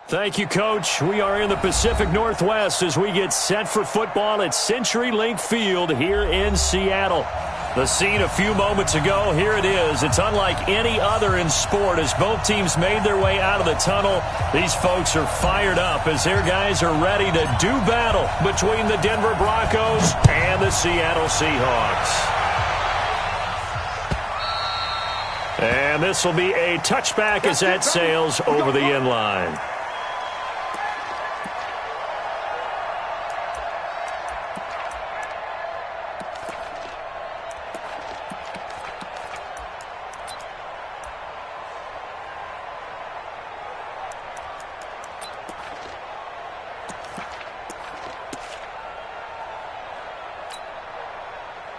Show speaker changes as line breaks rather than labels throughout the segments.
Thank you, Coach. We are in the Pacific Northwest as we get set for football at CenturyLink Field here in Seattle. The scene a few moments ago, here it is. It's unlike any other in sport as both teams made their way out of the tunnel. These folks are fired up as their guys are ready to do battle between the Denver Broncos and the Seattle Seahawks. And this will be a touchback as that sails over the end line.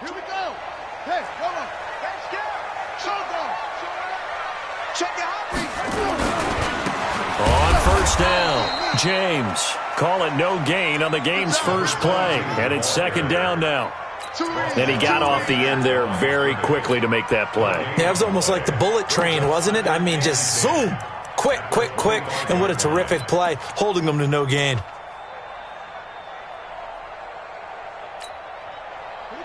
Here we go. Hey, hold on. Let's go. Check it out.
On first down, James. Call it no gain on the game's first play. And it's second down now. And he got off the end there very quickly to make that play.
Yeah, it was almost like the bullet train, wasn't it? I mean, just zoom. Quick, quick, quick. And what a terrific play, holding them to no gain.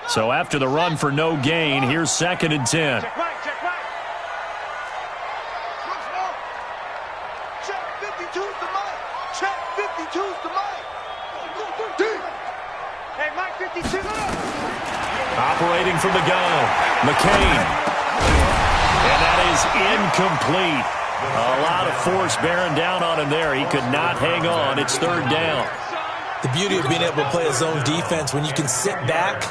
So after the run for no gain, here's second and 10.
Check right, check right. Check 52's the mic. Check 52's the mic. Hey, Mike 52.
Operating from the gun, McCain. And that is incomplete. A lot of force bearing down on him there. He could not hang on. It's third down.
The beauty of being able to play a zone defense, when you can sit back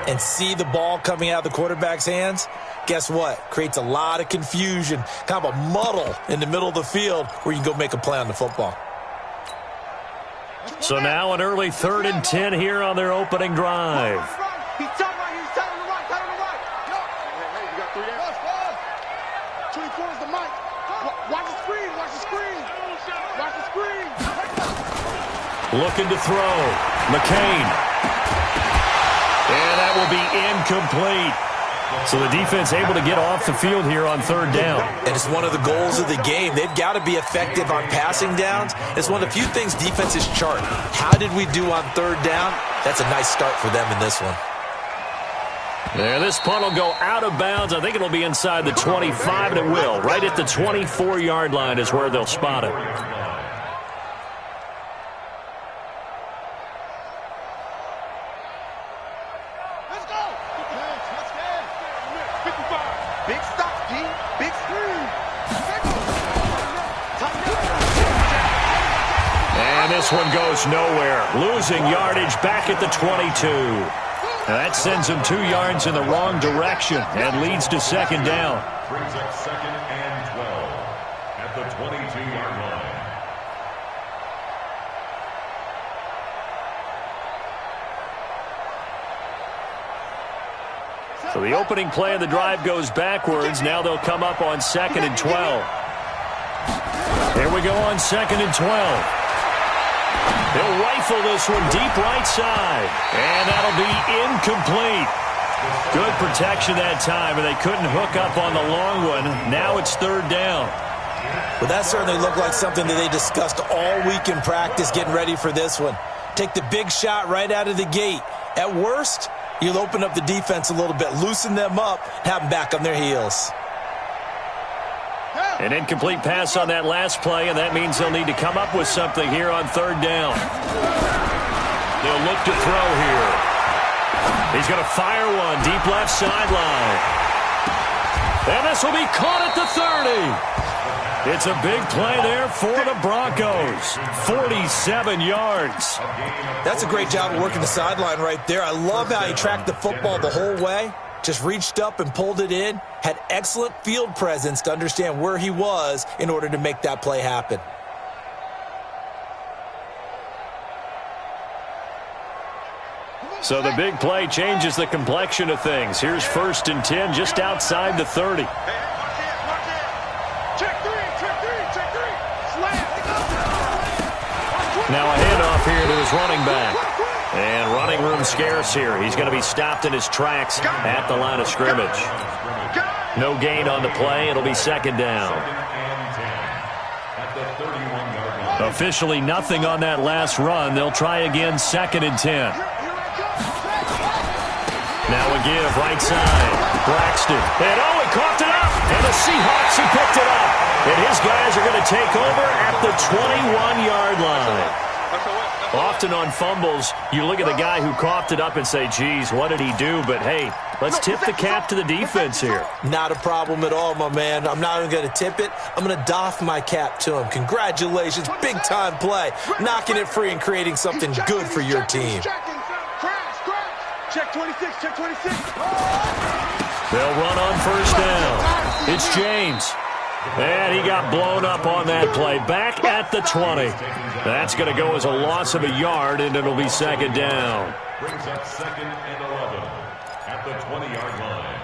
and see the ball coming out of the quarterback's hands, guess what? Creates a lot of confusion, kind of a muddle in the middle of the field where you can go make a play on the football.
So now an early third and 10 here on their opening drive.
He's tight right here. He's tight on the right. Tight on the right. Hey, you got 3 there. 24 is the mic. Watch the screen. Watch the screen. Watch the screen.
Looking to throw. McCain. And that will be incomplete. So the defense able to get off the field here on third down.
And it's one of the goals of the game. They've got to be effective on passing downs. It's one of the few things defenses chart. How did we do on third down? That's a nice start for them in this one.
And this punt will go out of bounds. I think it'll be inside the 25, and it will. Right at the 24-yard line is where they'll spot it.
Big stop, G. Big screen.
And this one goes nowhere. Losing yardage back at the 22. Now that sends him 2 yards in the wrong direction and leads to second down.
Brings up second and 12 at the 22-yard line.
So the opening play of the drive goes backwards. Now they'll come up on second and 12. Here we go on second and 12. They'll rifle this one deep right side. And that'll be incomplete. Good protection that time, and they couldn't hook up on the long one. Now it's third down.
Well, that certainly looked like something that they discussed all week in practice getting ready for this one. Take the big shot right out of the gate. At worst, you'll open up the defense a little bit, loosen them up, have them back on their heels.
An incomplete pass on that last play, and that means they'll need to come up with something here on third down. They'll look to throw here. He's going to fire one deep left sideline. And this will be caught at the 30. It's a big play there for the Broncos. 47 yards.
That's a great job of working the sideline right there. I love how he tracked the football the whole way. Just reached up and pulled it in. Had excellent field presence to understand where he was in order to make that play happen.
So the big play changes the complexion of things. Here's first and 10 just outside the 30.
Check three.
Now a handoff here to his running back. And running room scarce here. He's going to be stopped in his tracks at the line of scrimmage. No gain on the play. It'll be second down. Officially nothing on that last run. They'll try again, 2nd and 10. Now a give, right side. Braxton. And he coughed it up. And the Seahawks have picked it up. And his guys are going to take over at the 21-yard line. Often on fumbles, you look at the guy who coughed it up and say, geez, what did he do? But, hey, let's tip the cap to the defense here.
Not a problem at all, my man. I'm not even going to tip it. I'm going to doff my cap to him. Congratulations. Big-time play. Knocking it free and creating something good for your team.
Check 26, check 26.
They'll run on 1st down. It's James. And he got blown up on that play. Back at the 20. That's going to go as a loss of a yard, and it'll be 2nd down.
Brings up 2nd and 11 at the 20-yard line.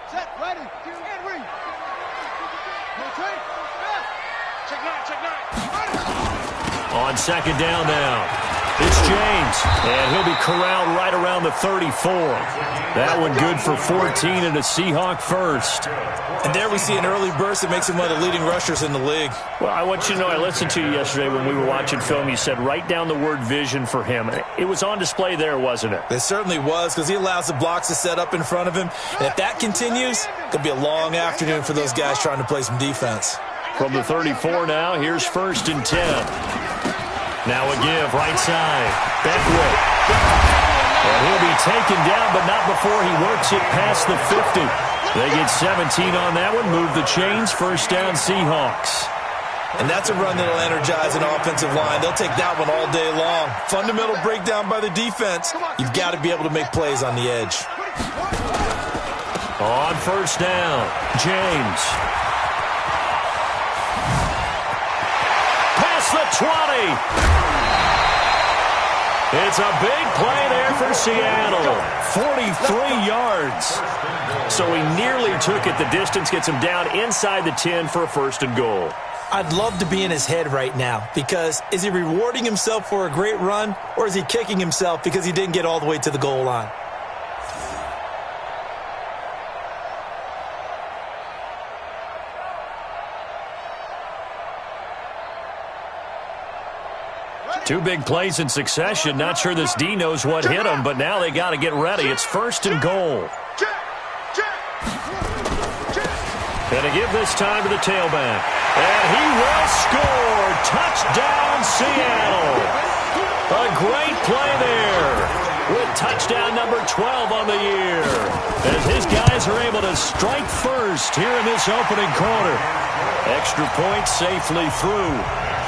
Set, ready, and read. Check 9, check 9.
On 2nd down now. It's James, and he'll be corralled right around the 34. That one good for 14 and a Seahawk first.
And there we see an early burst that makes him one of the leading rushers in the league.
Well, I want you to know, I listened to you yesterday when we were watching film. You said write down the word vision for him. It was on display there, wasn't it?
It certainly was, because he allows the blocks to set up in front of him. And if that continues, it could be a long afternoon for those guys trying to play some defense.
From the 34 now, here's 1st and 10. Now a give, right side. Beckwith. And he'll be taken down, but not before he works it past the 50. They get 17 on that one, move the chains, 1st down Seahawks.
And that's a run that'll energize an offensive line. They'll take that one all day long. Fundamental breakdown by the defense. You've got to be able to make plays on the edge.
On 1st down, James. Past the 20. It's a big play there for Seattle. 43 yards. So he nearly took it. The distance gets him down inside the 10 for a 1st and goal.
I'd love to be in his head right now, because is he rewarding himself for a great run, or is he kicking himself because he didn't get all the way to the goal line?
Two big plays in succession. Not sure this D knows what hit him, but now they got to get ready. It's 1st and goal. And to give this time to the tailback. And he will score. Touchdown, Seattle. A great play there with touchdown number 12 on the year, as his guys are able to strike first here in this opening quarter. Extra point safely through.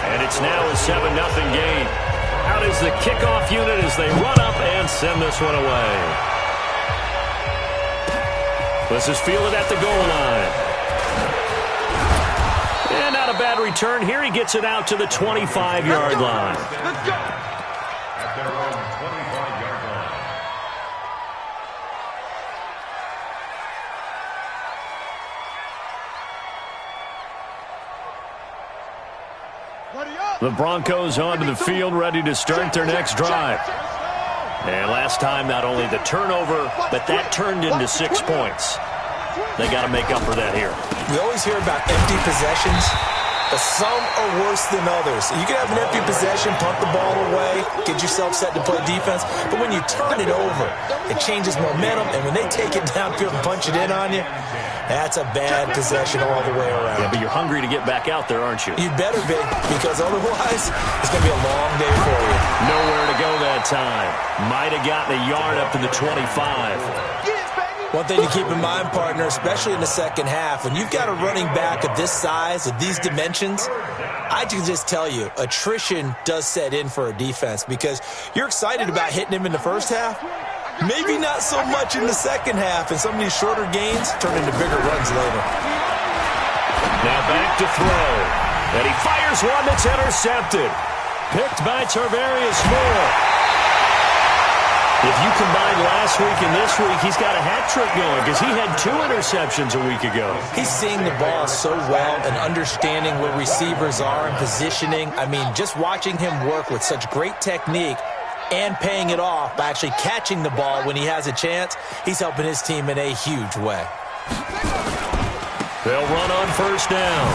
And it's now a 7-0 game. Out is the kickoff unit as they run up and send this one away. This is fielded at the goal line. And not a bad return here. He gets it out to the 25-yard line.
Let's go.
At their own 25-yard line.
The Broncos onto the field, ready to start their next drive. And last time, not only the turnover, but that turned into 6 points. They got to make up for that here.
We always hear about empty possessions, but some are worse than others. You can have an empty possession, punt the ball away, get yourself set to play defense, but when you turn it over, it changes momentum, and when they take it downfield and punch it in on you, that's a bad possession all the way around.
Yeah, but you're hungry to get back out there, aren't you?
You'd better be, because otherwise, it's going to be a long day for you.
Nowhere to go that time. Might have gotten a yard up to the 25.
One thing to keep in mind, partner, especially in the second half, when you've got a running back of this size, of these dimensions, I can just tell you, attrition does set in for a defense, because you're excited about hitting him in the first half. Maybe not so much in the second half, and some of these shorter gains turn into bigger runs later.
Now back to throw. And he fires one that's intercepted. Picked by Tarvarius Moore. If you combine last week and this week, he's got a hat trick going, because he had 2 interceptions a week ago.
He's seeing the ball so well and understanding where receivers are and positioning. I mean, just watching him work with such great technique and paying it off by actually catching the ball when he has a chance, he's helping his team in a huge way.
They'll run on first down.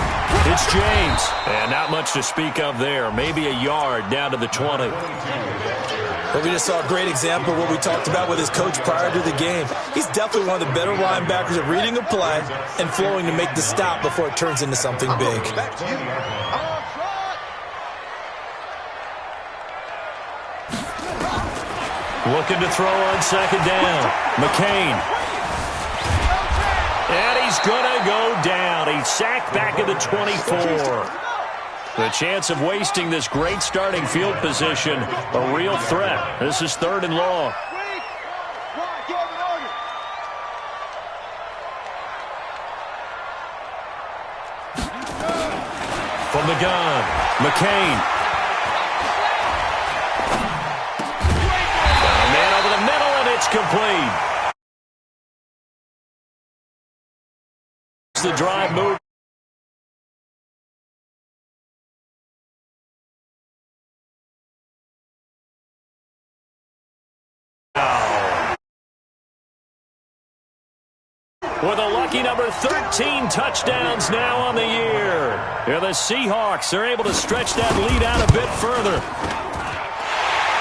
It's James. And not much to speak of there. Maybe a yard down to the 20.
But we just saw a great example of what we talked about with his coach prior to the game. He's definitely one of the better linebackers at reading a play and flowing to make the stop before it turns into something big.
Looking to throw on second down. McCain. And he's going to go down. He's sacked back at the 24. The chance of wasting this great starting field position, a real threat. This is 3rd and long. From the gun, McCain. A man over the middle, and it's complete. The drive move. With a lucky number 13 touchdowns now on the year. Yeah, the Seahawks are able to stretch that lead out a bit further.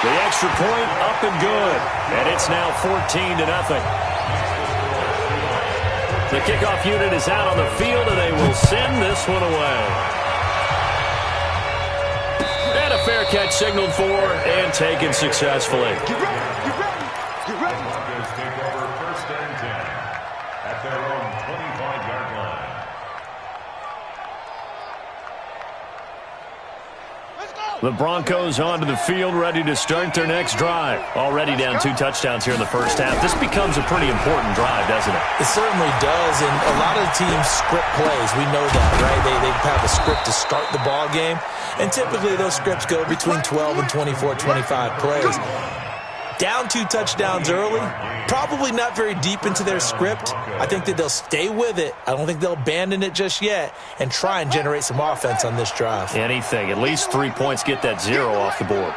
The extra point up and good. And it's now 14-0. The kickoff unit is out on the field, and they will send this one away. And a fair catch signaled for and taken successfully.
Get ready, get ready, get ready.
Broncos take over 1st and 10 at their own 25-yard line.
The Broncos onto the field, ready to start their next drive. Already down 2 touchdowns here in the first half. This becomes a pretty important drive, doesn't it?
It certainly does, and a lot of the teams script plays. We know that, right? They have a script to start the ball game, and typically those scripts go between 12 and 24, 25 plays. Down 2 touchdowns early, probably not very deep into their script. I think that they'll stay with it. I don't think they'll abandon it just yet and try and generate some offense on this drive.
Anything. At least 3 points, get that 0 off the board.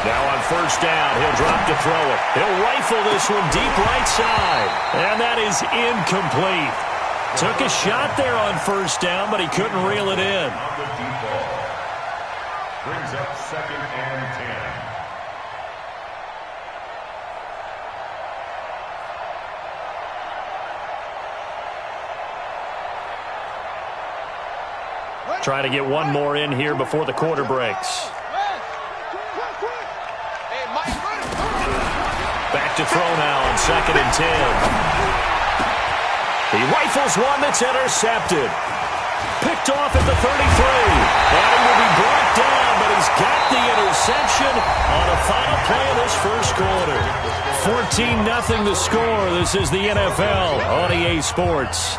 Now on first down, he'll drop to throw it. He'll rifle this one deep right side. And that is incomplete. Took a shot there on first down, but he couldn't reel it in.
Brings up 2nd and 10.
Trying to get one more in here before the quarter breaks. Back to throw now on 2nd and 10. He rifles one that's intercepted. Picked off at the 33. And he will be brought down, but he's got the interception on a final play of this first quarter. 14-0 the score. This is the NFL on EA Sports.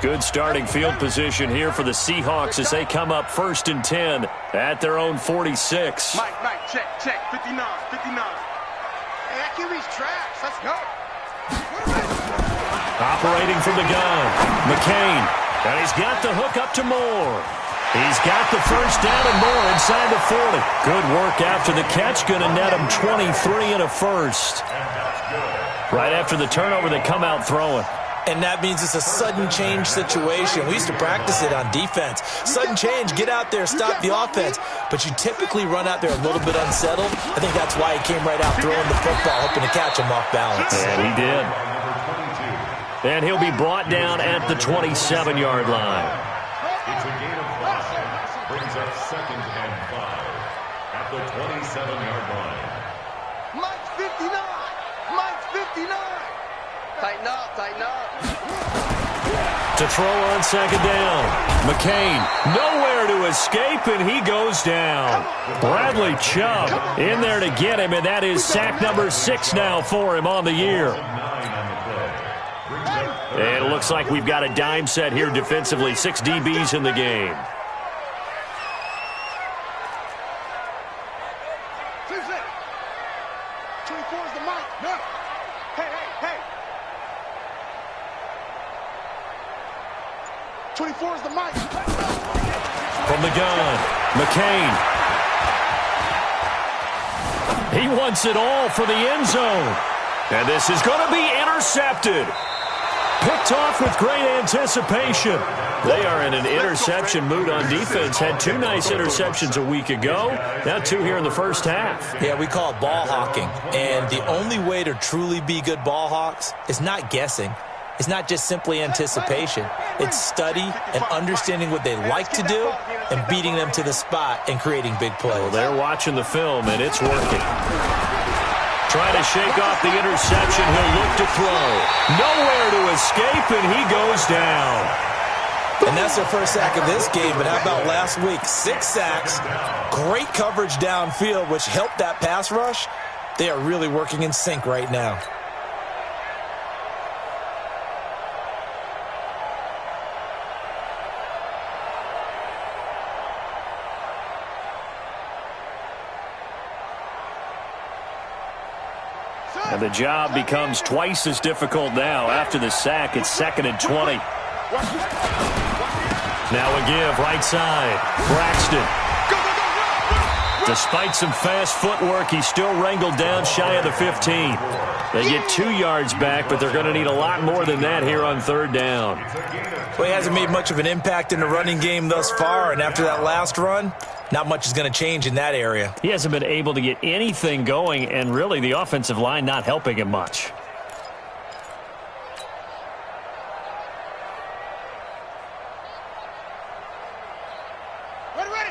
Good starting field position here for the Seahawks as they come up 1st and 10 at their own 46.
Mike, check, 59, 59. Hey, that QB's trash. Let's go.
Operating from the gun, McCain. And he's got the hook up to Moore. He's got the first down and more inside the 40. Good work after the catch. Going to net him 23 and a first. Right after the turnover, they come out throwing.
And that means it's a sudden change situation. We used to practice it on defense. Sudden change, get out there, stop the offense. But you typically run out there a little bit unsettled. I think that's why he came right out throwing the football, hoping to catch him off balance.
And he did. And he'll be brought down at the 27-yard line.
It's a gain of 5. Brings up 2nd and 5 at the 27-yard line.
Mike's 59. Mike's 59. Tighten up, tighten up.
To throw on second down. McCain nowhere to escape, and he goes down. Bradley Chubb in there to get him, and that is sack number 6 now for him on the year. And it looks like we've got a dime set here defensively. 6 DBs in the game. From the gun, McCain. He wants it all for the end zone. And this is going to be intercepted. Picked off with great anticipation. They are in an interception mood on defense. Had 2 nice interceptions a week ago. Now 2 here in the first half.
Yeah, we call it ball hawking. And the only way to truly be good ball hawks is not guessing. It's not just simply anticipation. It's study and understanding what they like to do and beating them to the spot and creating big plays.
Well, they're watching the film, and it's working. Trying to shake off the interception. He'll look to throw. Nowhere to escape, and he goes down.
And that's their first sack of this game. But how about last week? 6 sacks, great coverage downfield, which helped that pass rush. They are really working in sync right now.
And the job becomes twice as difficult now. After the sack, it's 2nd and 20. Now a give, right side. Braxton. Despite some fast footwork, he's still wrangled down shy of the 15. They get 2 yards back, but they're going to need a lot more than that here on 3rd down.
Well, he hasn't made much of an impact in the running game thus far, and after that last run, not much is going to change in that area.
He hasn't been able to get anything going, and really the offensive line not helping him much.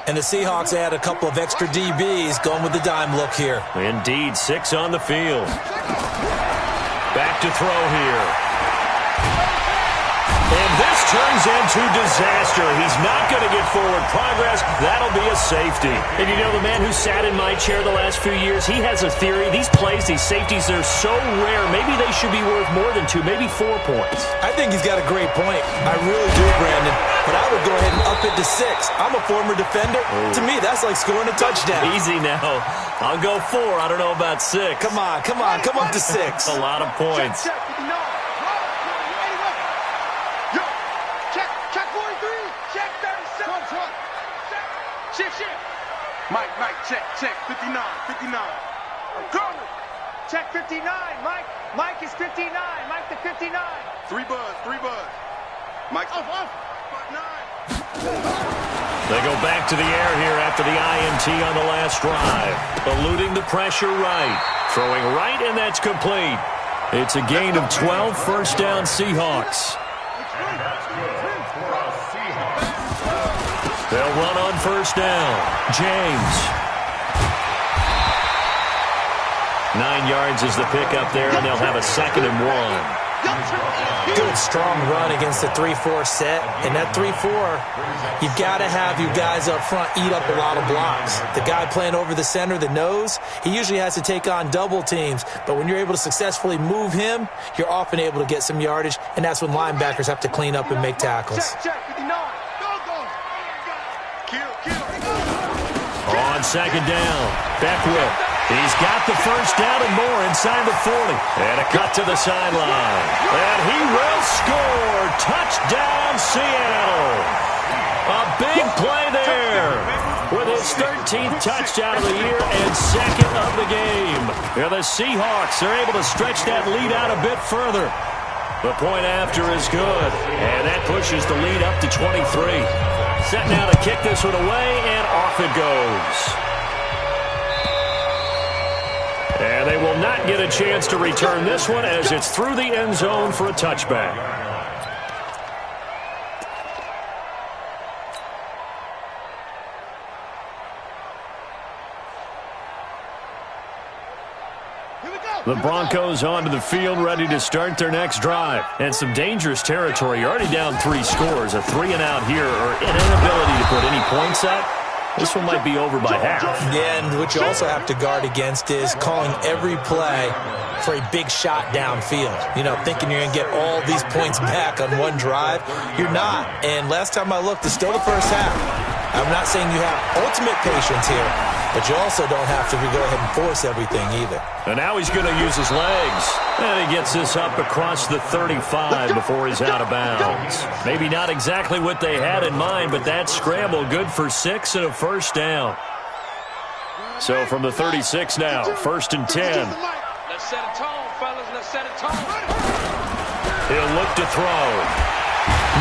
And the Seahawks add a couple of extra DBs going with the dime look here.
Indeed, 6 on the field. Back to throw here. And this turns into disaster. He's not going to get forward progress. That'll be a safety. And you know, the man who sat in my chair the last few years, he has a theory. These plays, these safeties, they're so rare. Maybe they should be worth more than 2, maybe 4 points.
I think he's got a great point. I really do, Brandon. But I would go ahead and up it to 6. I'm a former defender. To me, that's like scoring a touchdown.
Easy now. I'll go 4. I don't know about 6.
Come on. Come up to 6.
A lot of points.
Mike, check, 59. I'm coming. Check 59, Mike is 59. Mike the 59. 3 buzz. Mike off. 9.
They go back to the air here after the INT on the last drive. Eluding the pressure right. Throwing right, and that's complete. It's a gain of 12, 1st down Seahawks. They'll run on 1st down. James. 9 yards is the pickup there, and they'll have a 2nd and 1.
Good, strong run against the 3-4 set. And that 3-4, you've got to have your guys up front eat up a lot of blocks. The guy playing over the center, the nose, he usually has to take on double teams. But when you're able to successfully move him, you're often able to get some yardage, and that's when linebackers have to clean up and make tackles.
On 2nd down, Beckwith. He's got the 1st down and more inside the 40. And a cut to the sideline. And he will score. Touchdown, Seattle. A big play there with his 13th touchdown of the year and 2nd of the game. And the Seahawks are able to stretch that lead out a bit further. The point after is good. And that pushes the lead up to 23. Set now to kick this one away, and off it goes. And they will not get a chance to return this one as it's through the end zone for a touchback. The Broncos onto the field, ready to start their next drive. And some dangerous territory. You're already down 3 scores. A 3-and-out here, or an inability to put any points up. This one might be over by half.
Yeah, and what you also have to guard against is calling every play for a big shot downfield. You know, thinking you're going to get all these points back on one drive. You're not. And last time I looked, it's still the first half. I'm not saying you have ultimate patience here, but you also don't have to go ahead and force everything either.
And now he's going to use his legs. And he gets this up across the 35 before he's out of bounds. Maybe not exactly what they had in mind, but that scramble good for 6 and a 1st down. So from the 36 now, 1st and 10.
Let's set a tone, fellas.
He'll look to throw.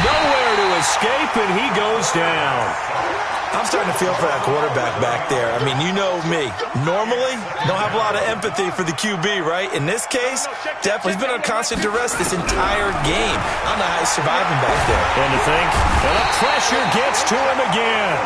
Nowhere to escape, and he goes down.
I'm starting to feel for that quarterback back there. I mean, you know me. Normally, don't have a lot of empathy for the QB, right? In this case, definitely he's been on constant duress this entire game. I don't know how he's surviving back there.
And to think, and the pressure gets to him again.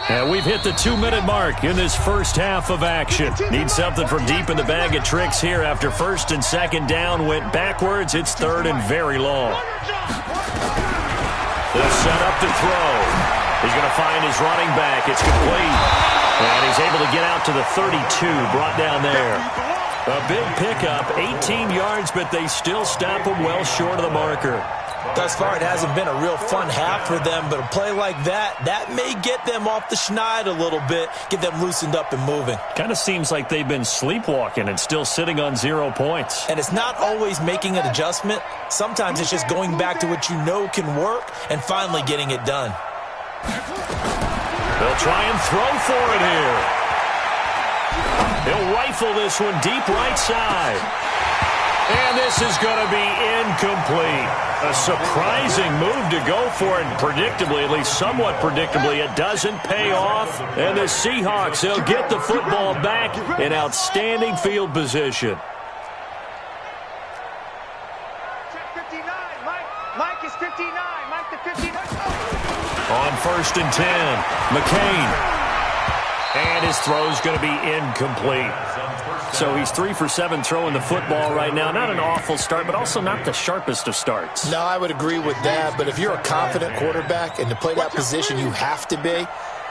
And we've hit the 2-minute mark in this first half of action. Need something from deep in the bag of tricks here after first and second down went backwards. It's third and very long. They'll set up to throw. He's going to find his running back. It's complete. And he's able to get out to the 32, brought down there. A big pickup, 18 yards, but they still stop him well short of the marker.
Thus far, it hasn't been a real fun half for them, but a play like that may get them off the schneid a little bit, get them loosened up and moving.
Kind of seems like they've been sleepwalking and still sitting on 0 points.
And it's not always making an adjustment. Sometimes it's just going back to what you know can work and finally getting it done.
They'll try and throw for it here. He'll rifle this one deep right side. And this is going to be incomplete. A surprising move to go for it. Predictably, at least somewhat predictably, it doesn't pay off. And the Seahawks, they'll get the football back in outstanding field position.
Check 59. Mike is 59. Mike the 59.
On first and 10, McCain. And his throw's going to be incomplete. So he's 3 for 7 throwing the football right now. Not an awful start, but also not the sharpest of starts.
No, I would agree with that. But if you're a confident quarterback and to play that position you have to be,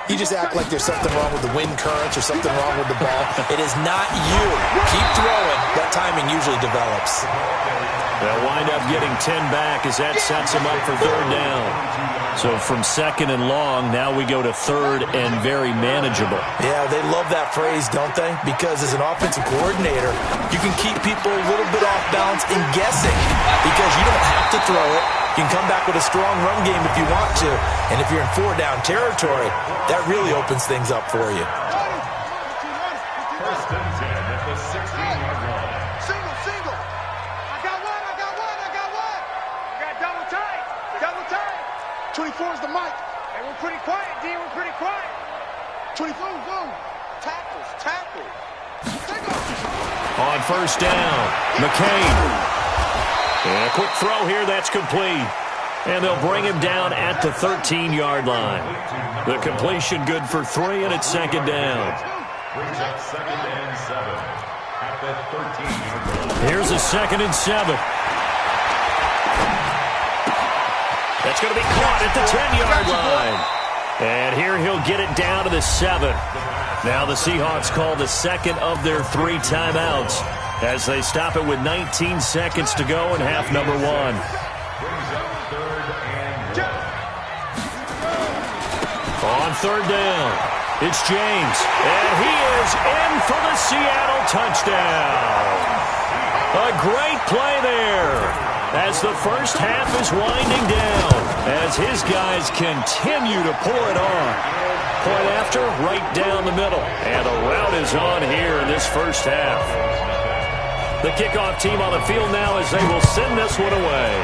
you just act like there's something wrong with the wind currents or something wrong with the ball.
It is not you. Keep throwing. That timing usually develops.
They'll wind up getting 10 back as that sets him up for third down. So from second and long, now we go to third and very manageable.
Yeah, they love that phrase, don't they? Because as an offensive coordinator, you can keep people a little bit off balance and guessing because you don't have to throw it. You can come back with a strong run game if you want to. And if you're in 4-down territory, that really opens things up for you.
First and 10 at the 16-yard line.
Single. I got one. I got double tight. 24 is the mic. Hey, we're pretty quiet, D. We're pretty quiet. 24, go. Tackle.
On first down, McCain. And a quick throw here, that's complete. And they'll bring him down at the 13-yard line. The completion good for 3, and it's second down.
Brings up second and 7 at the 13-yard line.
Here's a second and 7. That's going to be caught at the 10-yard line. And here he'll get it down to the 7. Now the Seahawks call the second of their 3 timeouts as they stop it with 19 seconds to go in half number 1.
Brings up third and 1.
On third down, it's James. And he is in for the Seattle touchdown. A great play there as the first half is winding down, as his guys continue to pour it on. Point after, right down the middle. And the route is on here in this first half. The kickoff team on the field now as they will send this one away.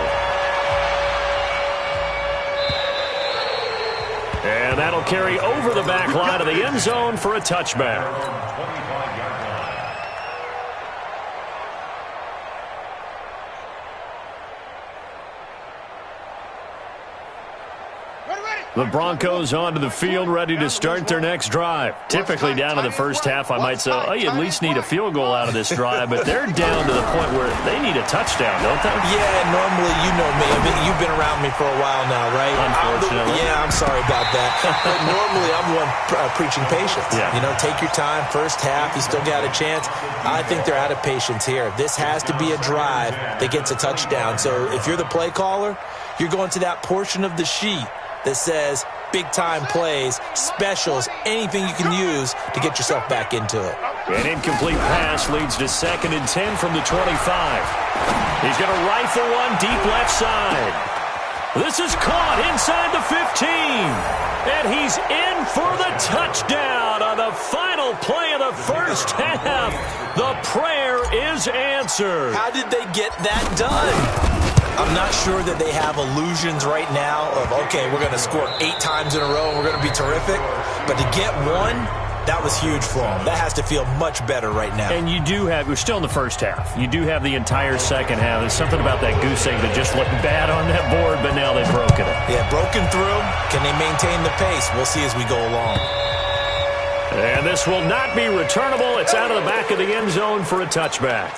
And that'll carry over the back line of the end zone for a touchback.
25-yard line.
The Broncos onto the field, ready to start their next drive. Typically down to the first half, I might say, oh, you at least need a field goal out of this drive, but they're down to the point where they need a touchdown, don't they?
Yeah, normally, you know me. I mean, you've been around me for a while now, right?
Unfortunately.
I'm sorry about that. But normally, I'm the one preaching patience.
Yeah.
You know, take your time. First half, you still got a chance. I think they're out of patience here. This has to be a drive that gets a touchdown. So if you're the play caller, you're going to that portion of the sheet that says big-time plays, specials, anything you can use to get yourself back into it.
An incomplete pass leads to second and 10 from the 25. He's going to rifle one deep left side. This is caught inside the 15. And he's in for the touchdown on the final play of the first half. The prayer is answered.
How did they get that done? I'm not sure that they have illusions right now of, okay, we're going to score 8 times in a row and we're going to be terrific. But to get one, that was huge for them. That has to feel much better right now.
And you do have, we're still in the first half. You do have the entire second half. There's something about that goose egg that just looked bad on that board, but now they've broken it.
Yeah, broken through. Can they maintain the pace? We'll see as we go along.
And this will not be returnable. It's out of the back of the end zone for a touchback.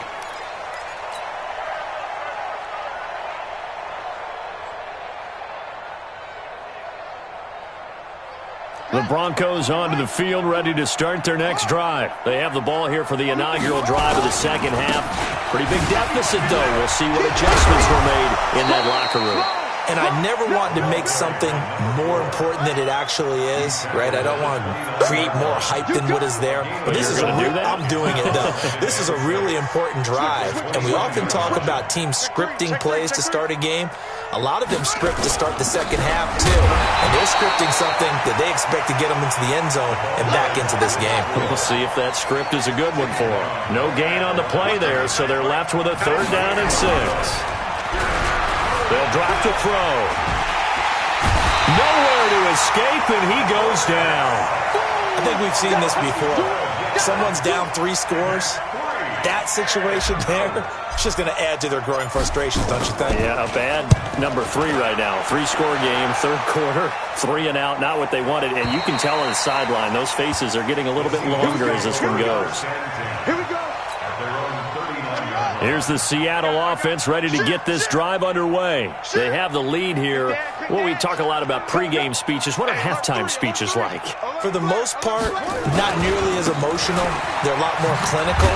The Broncos onto the field, ready to start their next drive. They have the ball here for the inaugural drive of the second half. Pretty big deficit, though. We'll see what adjustments were made in that locker room.
And I never want to make something more important than it actually is, right? I don't want to create more hype than what is there. But this is I'm doing it, though. This is a really important drive. And we often talk about teams scripting plays to start a game. A lot of them script to start the second half, too. And they're scripting something that they expect to get them into the end zone and back into this game.
We'll see if that script is a good one for them. No gain on the play there, so they're left with a 3rd down and 6. They'll drop to throw. Nowhere to escape, and he goes down.
I think we've seen this before. Someone's down 3 scores. That situation there, it's just going to add to their growing frustrations, don't you think?
Yeah, a bad number 3 right now. 3-score game, 3rd quarter, 3 and out, not what they wanted. And you can tell on the sideline, those faces are getting a little bit longer as this one goes.
Here we go.
Here's the Seattle offense ready to get this drive underway. They have the lead here. Well, we talk a lot about pregame speeches. What are halftime speeches like?
For the most part, not nearly as emotional. They're a lot more clinical.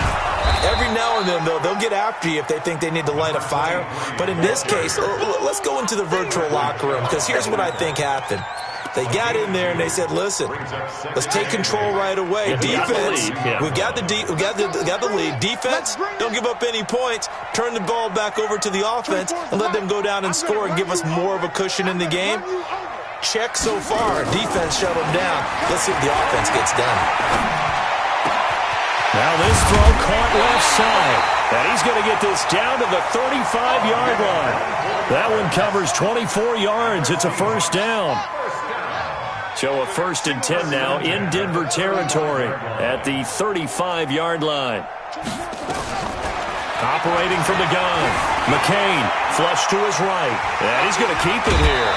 Every now and then, though, they'll get after you if they think they need to light a fire. But in this case, let's go into the virtual locker room, because here's what I think happened. They got in there and they said, listen, let's take control right away. Defense, we got the lead. Defense, don't give up any points. Turn the ball back over to the offense and let them go down and score and give us more of a cushion in the game. Check so far. Defense shut them down. Let's see if the offense gets done.
Now this throw caught left side. And he's going to get this down to the 35-yard line. That one covers 24 yards. It's a 1st down. So a 1st and 10 now in Denver territory at the 35-yard line. Operating from the gun. McCain flush to his right. And he's going to keep it here.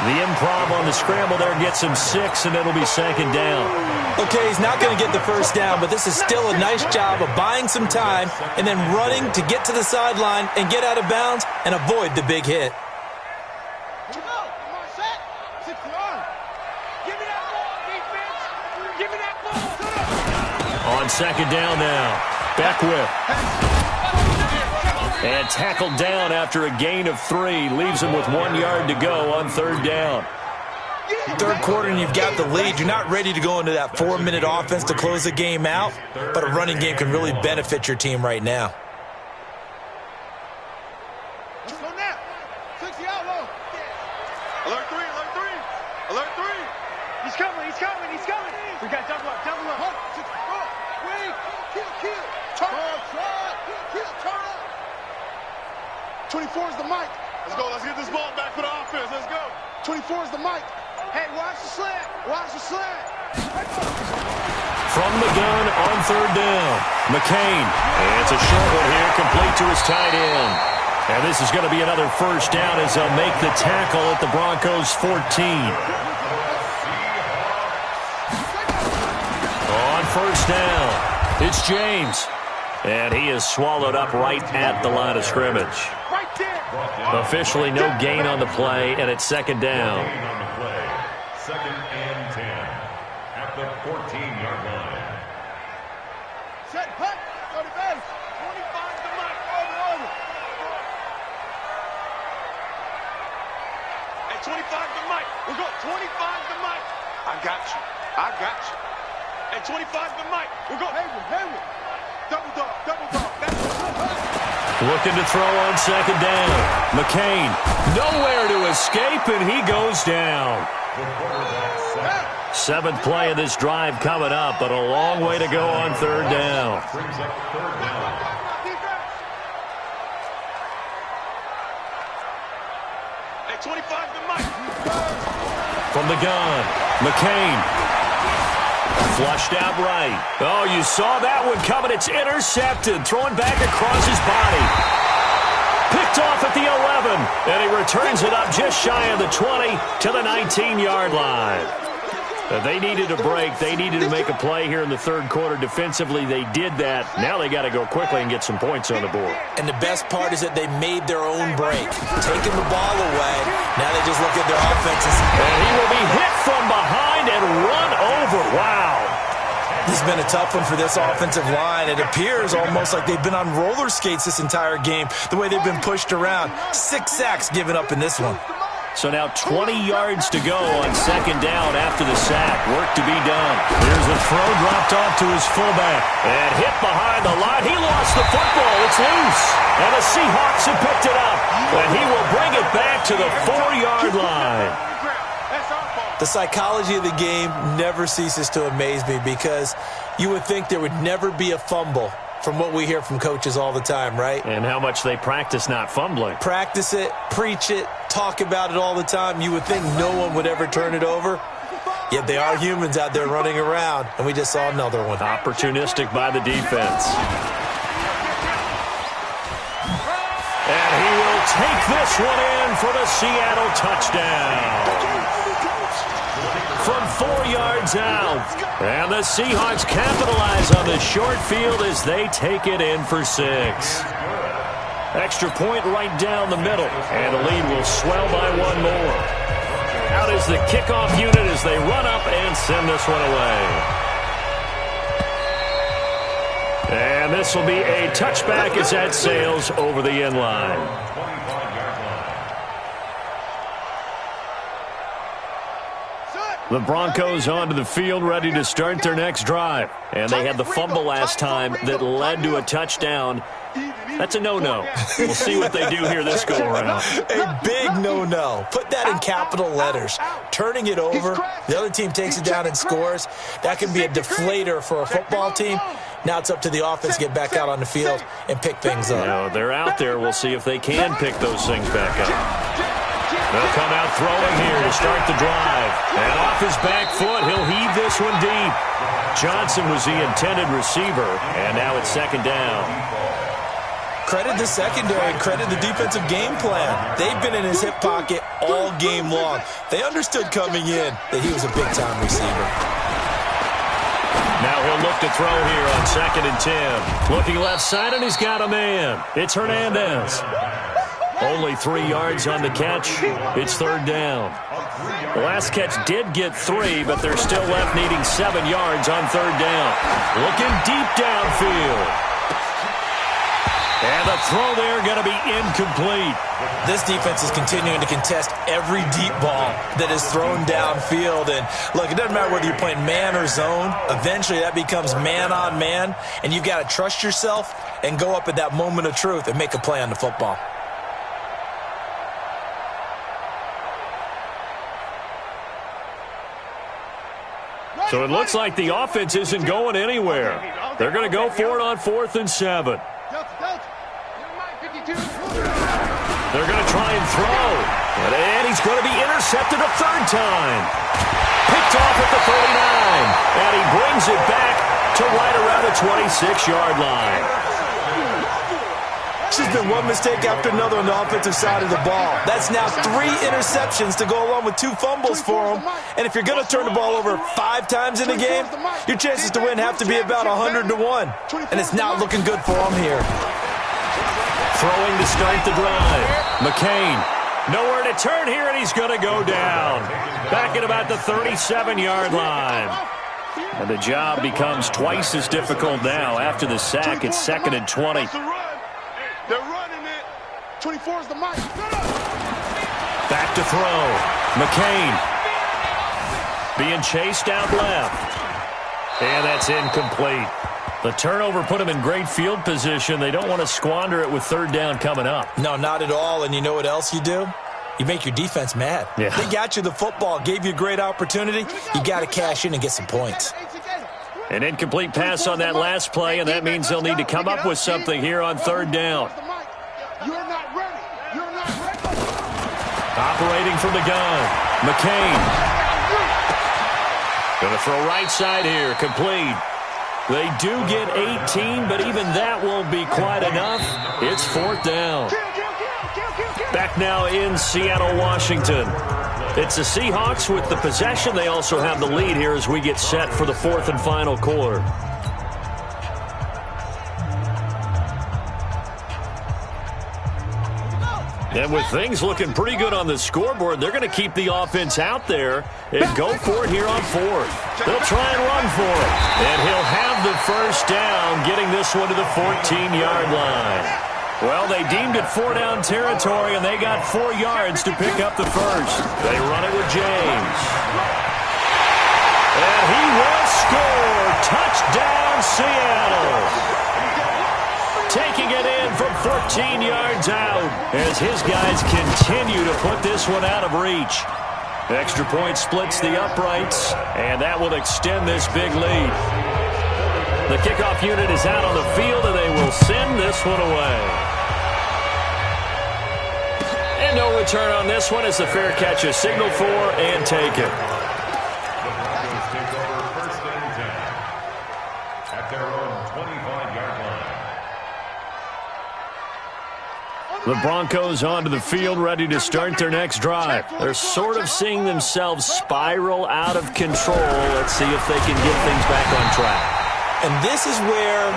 The improv on the scramble there gets him 6, and it'll be 2nd down.
Okay, he's not going to get the 1st down, but this is still a nice job of buying some time and then running to get to the sideline and get out of bounds and avoid the big hit.
On 2nd down now, Beckwith. And tackled down after a gain of 3. Leaves him with 1 yard to go on 3rd down.
3rd quarter and you've got the lead. You're not ready to go into that 4-minute offense to close the game out, but a running game can really benefit your team right now.
Alert 3, alert 3, alert 3. He's coming, he's coming, he's coming. We got double up, double up. Kill. Turn up. 24 is the mic. Let's go, let's get this ball back for the offense. Let's go. 24 is the mic. Hey, watch the slant. Watch the slant.
From the gun on 3rd down, McCain. And it's a short one here, complete to his tight end. And this is going to be another 1st down as they'll make the tackle at the Broncos 14. On 1st down, it's James. And he is swallowed up right at the line of scrimmage. Officially no gain on the play, and it's 2nd down.
2nd and 10 at the 14-yard line.
Set, hut, go to base. 25 to Mike, over. Hey, 25 to Mike. We'll go 25 to Mike. I got you. Hey, 25 to Mike. We'll go Hayward. Double dog. That's it.
Looking to throw on second down. McCain, nowhere to escape, and he goes down. 7th play of this drive coming up, but a long way to go on third down. From the gun, McCain. Flushed out right. Oh, you saw that one coming. It's intercepted. Throwing back across his body. Picked off at the 11. And he returns it up just shy of the 20 to the 19-yard line. They needed a break. They needed to make a play here in the third quarter. Defensively, they did that. Now they got to go quickly and get some points on the board.
And the best part is that they made their own break. Taking the ball away. Now they just look at their offenses.
And he will be hit from behind and run over. Wow.
This has been a tough one for this offensive line. It appears almost like they've been on roller skates this entire game, the way they've been pushed around. 6 sacks given up in this one.
So now 20 yards to go on second down after the sack. Work to be done. Here's a throw dropped off to his fullback. And hit behind the line. He lost the football. It's loose. And the Seahawks have picked it up. And he will bring it back to the 4-yard line.
The psychology of the game never ceases to amaze me because you would think there would never be a fumble from what we hear from coaches all the time, right?
And how much they practice not fumbling.
Practice it, preach it, talk about it all the time. You would think no one would ever turn it over. Yet they are humans out there running around, and we just saw another one.
Opportunistic by the defense. And he will take this one in for the Seattle touchdown. From 4 yards out. And the Seahawks capitalize on the short field as they take it in for 6. Extra point right down the middle. And the lead will swell by 1 more. Out is the kickoff unit as they run up and send this one away. And this will be a touchback as that sails over the end line. The Broncos onto the field, ready to start their next drive. And they had the fumble last time that led to a touchdown. That's a no-no. We'll see what they do here this go-around.
A big no-no. Put that in capital letters. Turning it over, the other team takes it down and scores. That can be a deflator for a football team. Now it's up to the offense to get back out on the field and pick things up.
No, they're out there. We'll see if they can pick those things back up. They'll come out throwing here to start the drive. And off his back foot, he'll heave this one deep. Johnson was the intended receiver, and now it's second down.
Credit the secondary, credit the defensive game plan. They've been in his hip pocket all game long. They understood coming in that he was a big-time receiver.
Now he'll look to throw here on 2nd and 10. Looking left side, and he's got a man. It's Hernandez. Only 3 yards on the catch. It's third down. The last catch did get 3, but they're still left needing 7 yards on third down. Looking deep downfield. And the throw there going to be incomplete.
This defense is continuing to contest every deep ball that is thrown downfield. And look, it doesn't matter whether you're playing man or zone. Eventually that becomes man on man. And you've got to trust yourself and go up at that moment of truth and make a play on the football.
So it looks like the offense isn't going anywhere. They're going to go for it on 4th and 7. They're going to try and throw. And he's going to be intercepted a third time. Picked off at the 39. And he brings it back to right around the 26-yard line.
It's just been one mistake after another on the offensive side of the ball. That's now 3 interceptions to go along with 2 fumbles for him. And if you're going to turn the ball over 5 times in a game, your chances to win have to be about 100 to 1. And it's not looking good for him here.
Throwing to start the drive. McCain, nowhere to turn here, and he's going to go down. Back at about the 37-yard line. And the job becomes twice as difficult now. After the sack, it's 2nd and 20.
They're running it. 24 is the mic.
Back to throw. McCain being chased out left. And that's incomplete. The turnover put them in great field position. They don't want to squander it with third down coming up.
No, not at all. And you know what else you do? You make your defense mad.
Yeah.
They got you the football, gave you a great opportunity. You got to cash in and get some points.
An incomplete pass on that last play, and that means they'll need to come up with something here on third down.
You're not ready. You're not ready.
Operating from the gun, McCain. Going to throw right side here, complete. They do get 18, but even that won't be quite enough. It's fourth down. Back now in Seattle, Washington. It's the Seahawks with the possession. They also have the lead here as we get set for the fourth and final quarter. And with things looking pretty good on the scoreboard, they're going to keep the offense out there and go for it here on fourth. They'll try and run for it. And he'll have the first down, getting this one to the 14-yard line. Well, they deemed it 4-down territory, and they got 4 yards to pick up the first. They run it with James. And he will score. Touchdown, Seattle. Taking it in from 14 yards out as his guys continue to put this one out of reach. Extra point splits the uprights, and that will extend this big lead. The kickoff unit is out on the field, and they will send this one away. And no return on this one as the fair catch is signaled for and taken. The Broncos onto the field, ready to start their next drive. They're sort of seeing themselves spiral out of control. Let's see if they can get things back on track.
And this is where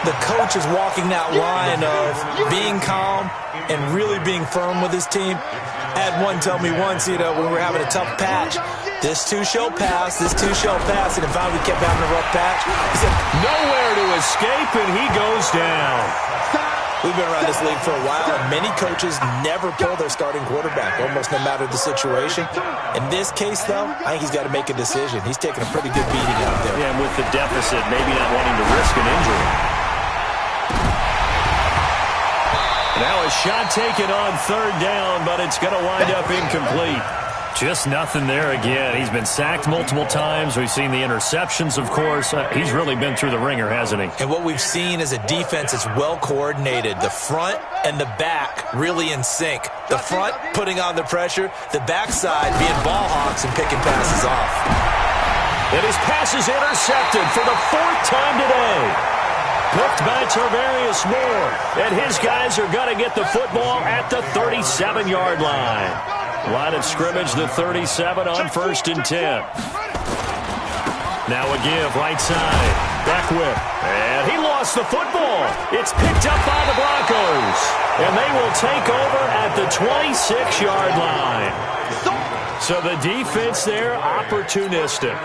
the coach is walking that line of being calm and really being firm with his team. I had one tell me once, when we were having a tough patch, this too shall pass, this too shall pass, and if we kept having a rough patch, he said,
nowhere to escape, and he goes down.
We've been around this league for a while, and many coaches never pull their starting quarterback, almost no matter the situation. In this case, though, I think he's got to make a decision. He's taking a pretty good beating out there.
Yeah, and with the deficit, maybe not wanting to risk an injury. Now a shot taken on third down, but it's going to wind up incomplete. Just nothing there again. He's been sacked multiple times. We've seen the interceptions, of course. He's really been through the ringer, hasn't he?
And what we've seen is a defense that's well coordinated. The front and the back really in sync. The front putting on the pressure, the backside being ball hawks and picking passes off.
And his pass is intercepted for the 4th time today. Picked by Tarvarius Moore. And his guys are going to get the football at the 37-yard line. Line of scrimmage, the 37 on 1st and 10. Now a give, right side. Back whip. And he lost the football. It's picked up by the Broncos. And they will take over at the 26-yard line. So the defense there, opportunistic.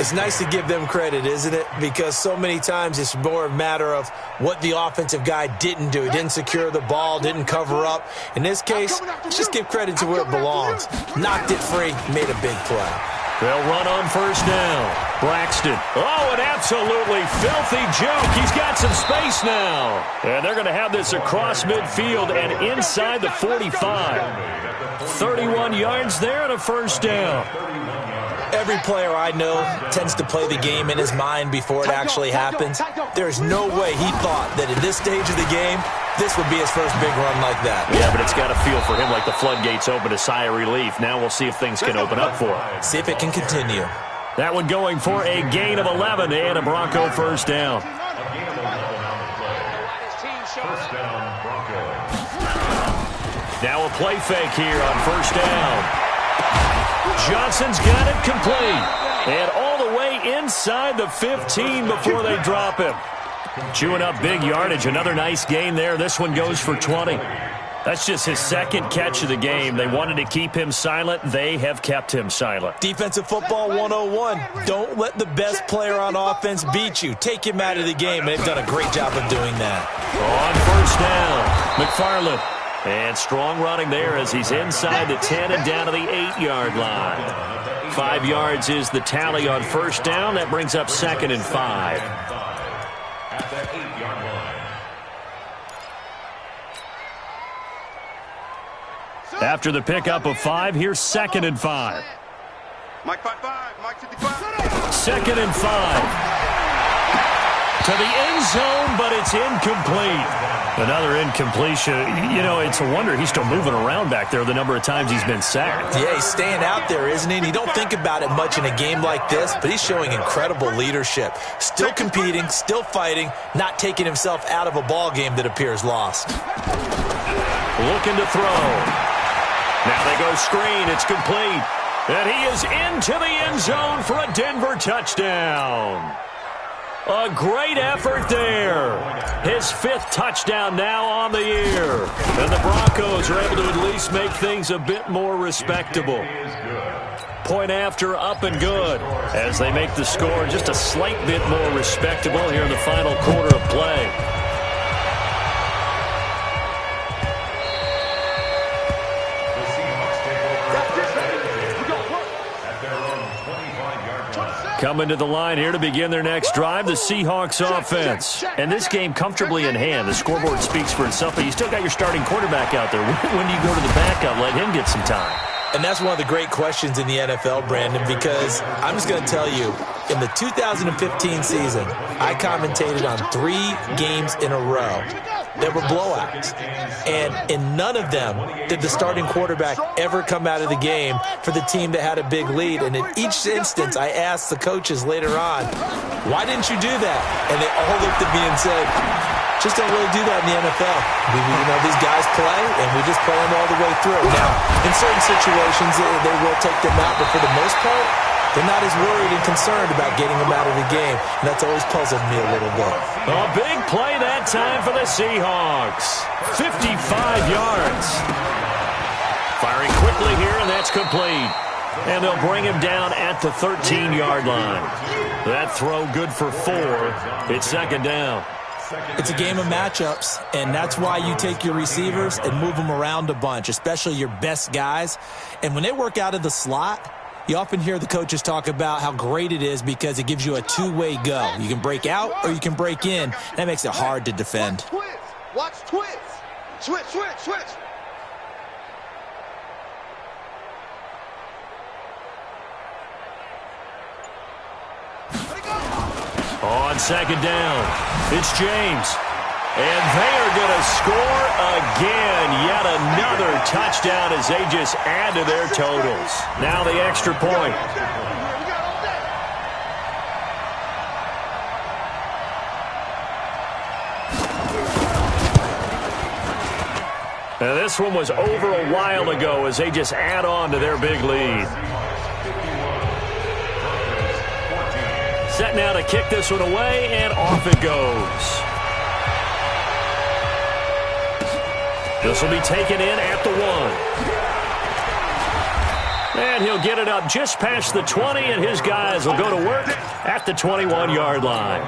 It's nice to give them credit, isn't it? Because so many times it's more a matter of what the offensive guy didn't do. He didn't secure the ball, didn't cover up. In this case, let's just give credit to where it belongs. Knocked it free, made a big play.
They'll run on 1st down. Braxton. Oh, an absolutely filthy joke. He's got some space now. And they're going to have this across midfield and inside the 45. 31 yards there and a 1st down.
Every player I know tends to play the game in his mind before it actually happens. There's no way he thought that at this stage of the game, this would be his first big run like that.
Yeah, but it's got to feel for him like the floodgates open, a sigh of relief. Now we'll see if things can open up for him.
See if it can continue.
That one going for a gain of 11 and a Bronco 1st down. Now a play fake here on 1st down. Johnson's got it complete. And all the way inside the 15 before they drop him. Chewing up big yardage. Another nice gain there. This one goes for 20. That's just his 2nd catch of the game. They wanted to keep him silent. They have kept him silent.
Defensive football 101. Don't let the best player on offense beat you. Take him out of the game. And they've done a great job of doing that.
On 1st down, McFarland. And strong running there as he's inside the 10 and down to the 8-yard line. 5 yards is the tally on 1st down. That brings up 2nd and 5. After the pickup of 5, here's 2nd and 5.
Mike 5-5, Mike 55.
2nd and 5. To the end zone, but it's incomplete. Another incompletion. You know, it's a wonder he's still moving around back there the number of times he's been sacked.
Yeah, he's staying out there, isn't he? And you don't think about it much in a game like this, but he's showing incredible leadership. Still competing, still fighting, not taking himself out of a ball game that appears lost.
Looking to throw. Now they go screen. It's complete. And he is into the end zone for a Denver touchdown. A great effort there. His 5th touchdown now on the year. And the Broncos are able to at least make things a bit more respectable. Point after, up and good. As they make the score just a slight bit more respectable here in the final quarter of play. Coming to the line here to begin their next drive, the Seahawks offense. And this game comfortably in hand. The scoreboard speaks for itself, but you still got your starting quarterback out there. When do you go to the backup? Let him get some time.
And that's one of the great questions in the NFL, Brandon, because I'm just going to tell you, in the 2015 season, I commentated on 3 games in a row. There were blowouts. And in none of them did the starting quarterback ever come out of the game for the team that had a big lead. And in each instance, I asked the coaches later on, why didn't you do that? And they all looked at me and said, just don't really do that in the NFL. These guys play, and we just play them all the way through. Now, in certain situations, they will take them out, but for the most part, they're not as worried and concerned about getting them out of the game, and that's always puzzled me a little bit.
A big play that time for the Seahawks. 55 yards. Firing quickly here, and that's complete. And they'll bring him down at the 13-yard line. That throw good for 4. It's 2nd down.
It's a game of matchups, and that's why you take your receivers and move them around a bunch, especially your best guys. And when they work out of the slot, you often hear the coaches talk about how great it is because it gives you a two-way go. You can break out or you can break in. That makes it hard to defend.
Watch twist. Switch, switch, switch.
On 2nd down, it's James. And they are going to score again. Yet another touchdown as they just add to their totals. Now the extra point. Now this one was over a while ago as they just add on to their big lead. Set now to kick this one away, and off it goes. This will be taken in at the 1. And he'll get it up just past the 20, and his guys will go to work at the 21-yard line.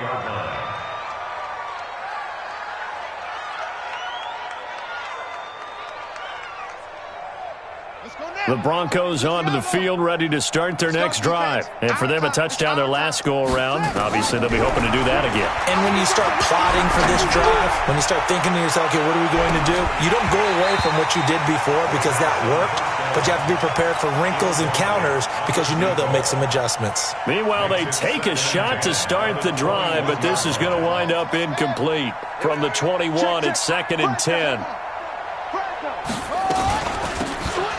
The Broncos onto the field, ready to start their next drive. And for them, a touchdown their last go-around. Obviously, they'll be hoping to do that again.
And when you start plotting for this drive, when you start thinking to yourself, okay, what are we going to do? You don't go away from what you did before because that worked, but you have to be prepared for wrinkles and counters because you know they'll make some adjustments.
Meanwhile, they take a shot to start the drive, but this is going to wind up incomplete. From the 21, it's 2nd and 10.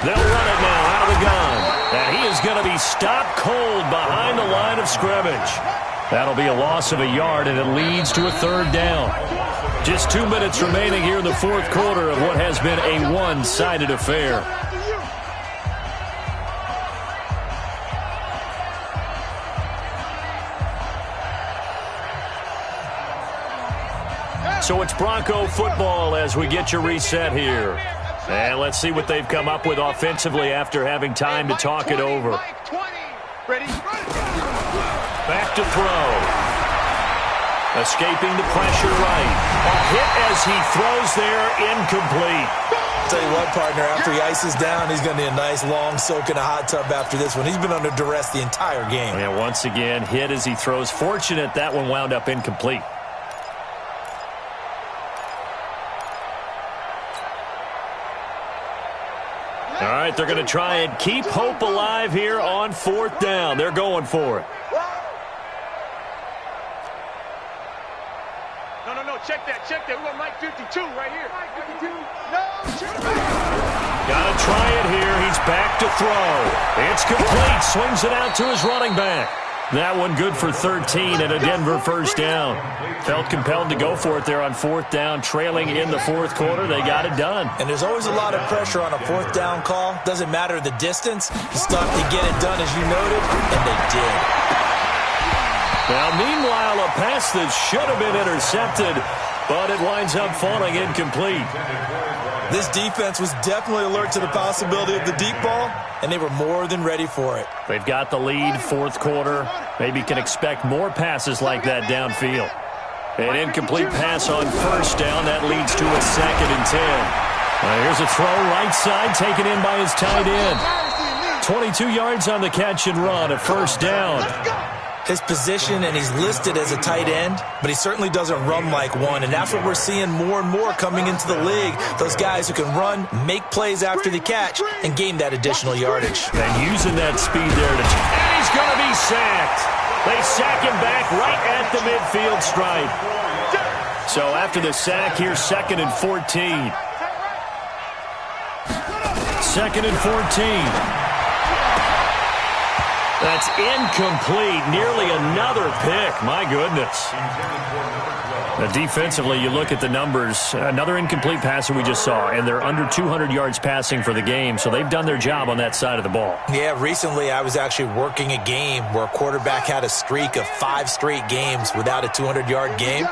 They'll run it now out of the gun. And he is going to be stopped cold behind the line of scrimmage. That'll be a loss of a yard, and it leads to a 3rd down. Just 2 minutes remaining here in the 4th quarter of what has been a one-sided affair. So it's Bronco football as we get you reset here. And let's see what they've come up with offensively after having time to talk it over. Back to throw. Escaping the pressure right. A hit as he throws there, incomplete.
I'll tell you what, partner, after he ices down, he's going to need a nice long soak in a hot tub after this one. He's been under duress the entire game.
And once again, hit as he throws. Fortunate that one wound up incomplete. All right, they're going to try and keep hope alive here on 4th down. They're going for it.
No, check that. We want Mike 52 right here. Mike 52. No, check that.
Got to try it here. He's back to throw. It's complete. Swings it out to his running back. That one good for 13 and a Denver 1st down. Felt compelled to go for it there on 4th down, trailing in the 4th quarter. They got it done.
And there's always a lot of pressure on a 4th down call. Doesn't matter the distance. You still have to get it done, as you noted, and they did.
Now, meanwhile, a pass that should have been intercepted, but it winds up falling incomplete.
This defense was definitely alert to the possibility of the deep ball, and they were more than ready for it.
They've got the lead, 4th quarter. Maybe can expect more passes like that downfield. An incomplete pass on 1st down. That leads to a 2nd and 10. Here's a throw right side, taken in by his tight end. 22 yards on the catch and run, a 1st down.
His position, and he's listed as a tight end, but he certainly doesn't run like one, and that's what we're seeing more and more coming into the league. Those guys who can run, make plays after the catch, and gain that additional yardage.
And using that speed there, and he's going to be sacked. They sack him back right at the midfield stripe. So after the sack, here's 2nd and 14. 2nd and 14. That's incomplete. Nearly another pick. My goodness. Now, defensively, you look at the numbers. Another incomplete pass that we just saw, and they're under 200 yards passing for the game, so they've done their job on that side of the ball.
Yeah, recently I was actually working a game where a quarterback had a streak of 5 straight games without a 200-yard game.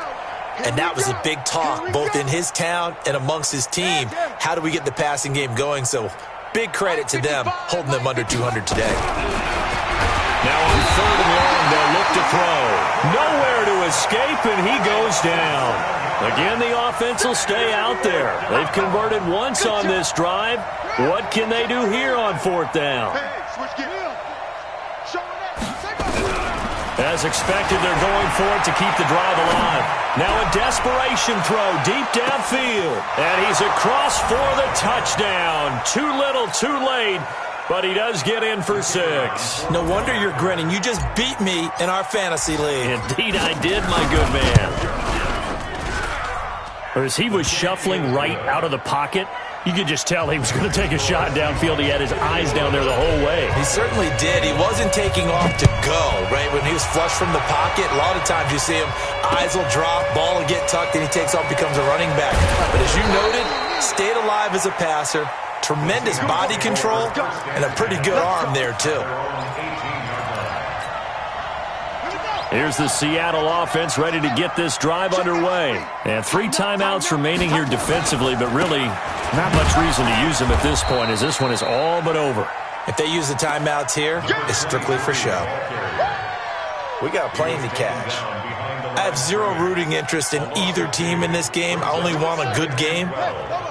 And that was a big talk, both in his town and amongst his team. How do we get the passing game going? So big credit to them, holding them under 200 today.
Now on 3rd and long, they'll look to throw. Nowhere to escape, and he goes down. Again, the offense will stay out there. They've converted once on this drive. What can they do here on 4th down? As expected, they're going for it to keep the drive alive. Now a desperation throw deep downfield. And he's across for the touchdown. Too little, too late. But he does get in for 6.
No wonder you're grinning. You just beat me in our fantasy league.
Indeed I did, my good man. As he was shuffling right out of the pocket, you could just tell he was going to take a shot downfield. He had his eyes down there the whole way.
He certainly did. He wasn't taking off to go, right? When he was flush from the pocket, a lot of times you see him, eyes will drop, ball will get tucked, and he takes off, becomes a running back. But as you noted, stayed alive as a passer. Tremendous body control and a pretty good arm there, too.
Here's the Seattle offense ready to get this drive underway. And 3 timeouts remaining here defensively, but really not much reason to use them at this point, as this one is all but over.
If they use the timeouts here, it's strictly for show. We got a plane to catch. I have zero rooting interest in either team in this game. I only want a good game.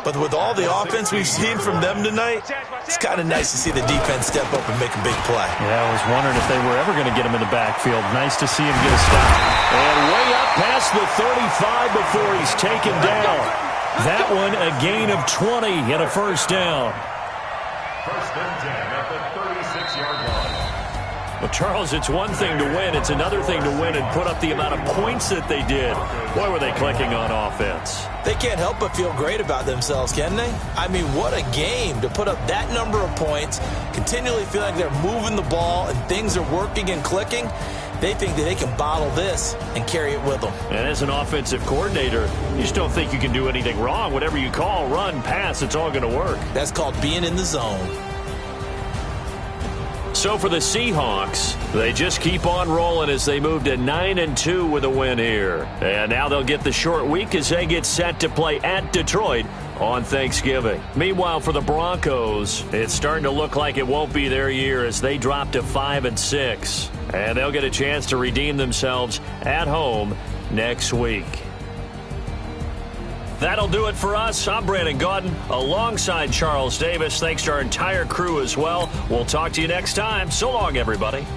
But with all the offense we've seen from them tonight, it's kind of nice to see the defense step up and make a big play.
Yeah, I was wondering if they were ever going to get him in the backfield. Nice to see him get a stop. And way up past the 35 before he's taken down. That one a gain of 20 and a 1st down.
1st and 10 at the 36-yard line.
Well, Charles, it's one thing to win. It's another thing to win and put up the amount of points that they did. Boy, were they clicking on offense.
They can't help but feel great about themselves, can they? I mean, what a game to put up that number of points, continually feel like they're moving the ball and things are working and clicking. They think that they can bottle this and carry it with them.
And as an offensive coordinator, you just don't think you can do anything wrong. Whatever you call, run, pass, it's all going to work.
That's called being in the zone.
So for the Seahawks, they just keep on rolling as they move to 9-2 with a win here. And now they'll get the short week as they get set to play at Detroit on Thanksgiving. Meanwhile, for the Broncos, it's starting to look like it won't be their year as they drop to 5-6. And they'll get a chance to redeem themselves at home next week. That'll do it for us. I'm Brandon Gaudin alongside Charles Davis. Thanks to our entire crew as well. We'll talk to you next time. So long, everybody.